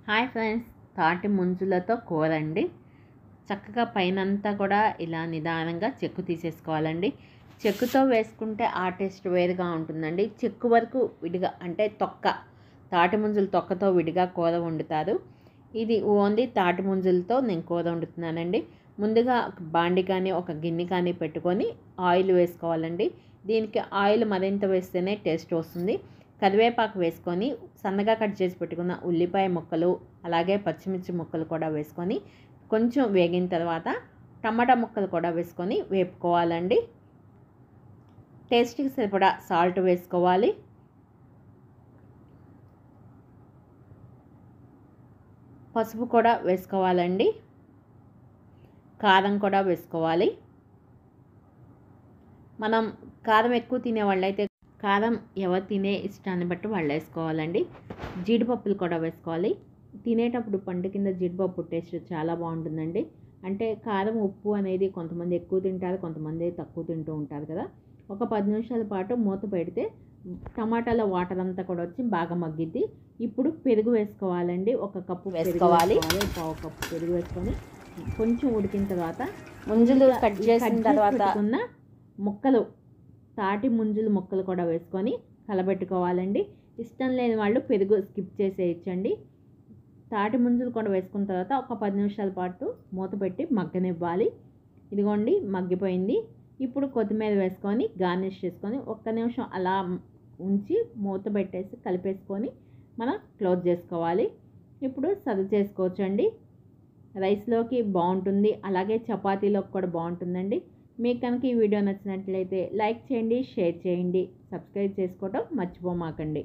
Hi friends, తాటి ముంజులతో కూర అండి. చక్కగా పైనంతా కూడా ఇలా నిదానంగా చెక్కు తీసేసుకోవాలండి. చెక్కుతో వేసుకుంటే ఆ టేస్ట్ వేరుగా ఉంటుందండి. చెక్కు వరకు విడిగా అంటే తాటి ముంజుల తొక్కతో విడిగా కూర వండుతారు. ఇది ఓన్లీ తాటి ముంజులతో నేను కూర వండుతున్నానండి. ముందుగా ఒక బాండి కానీ ఒక గిన్నె కానీ పెట్టుకొని ఆయిల్ వేసుకోవాలండి. దీనికి ఆయిల్ మరింత వేస్తేనే టేస్ట్ వస్తుంది. కరివేపాకు వేసుకొని సన్నగా కట్ చేసి పెట్టుకున్న ఉల్లిపాయ ముక్కలు అలాగే పచ్చిమిర్చి ముక్కలు కూడా వేసుకొని కొంచెం వేగిన తర్వాత టమాటా ముక్కలు కూడా వేసుకొని వేపుకోవాలండి. టేస్ట్కి సరిపడా సాల్ట్ వేసుకోవాలి. పసుపు కూడా వేసుకోవాలండి. కారం కూడా వేసుకోవాలి. మనం కారం ఎక్కువ తినే వాళ్ళైతే కారం ఎవరు తినే ఇష్టాన్ని బట్టి వాళ్ళు వేసుకోవాలండి. జీడిపప్పులు కూడా వేసుకోవాలి. తినేటప్పుడు పండు కింద జీడిపప్పు టేస్ట్ చాలా బాగుంటుందండి. అంటే కారం ఉప్పు అనేది కొంతమంది ఎక్కువ తింటారు, కొంతమంది తక్కువ తింటూ ఉంటారు కదా. ఒక 10 నిమిషాల పాటు మూత పెడితే టమాటాల వాటర్ అంతా కూడా వచ్చి బాగా మగ్గిద్ది. ఇప్పుడు పెరుగు వేసుకోవాలండి. ఒక కప్పు వేసుకోవాలి. పావు కప్పు పెరుగు వేసుకొని కొంచెం ఉడికిన తర్వాత ముంజులు కట్ చేసిన తర్వాత ఉన్న ముక్కలు తాటి ముంజుల ముక్కలు కూడా వేసుకొని కలబెట్టుకోవాలండి. ఇష్టం లేని వాళ్ళు పెరుగు స్కిప్ చేసేయచ్చండి. తాటి ముంజులు కూడా వేసుకున్న తర్వాత ఒక 10 నిమిషాల పాటు మూత పెట్టి మగ్గనివ్వాలి. ఇదిగోండి మగ్గిపోయింది. ఇప్పుడు కొత్తిమీర వేసుకొని గార్నిష్ చేసుకొని ఒక్క నిమిషం అలా ఉంచి మూత పెట్టేసి కలిపేసుకొని మనం క్లోజ్ చేసుకోవాలి. ఇప్పుడు సర్వ్ చేసుకోవచ్చండి. రైస్లోకి బాగుంటుంది, అలాగే చపాతీలోకి కూడా బాగుంటుందండి. మీకు కనుక ఈ వీడియో నచ్చినట్లయితే లైక్ చేయండి, షేర్ చేయండి, సబ్స్క్రైబ్ చేసుకోవడం మర్చిపోమాకండి.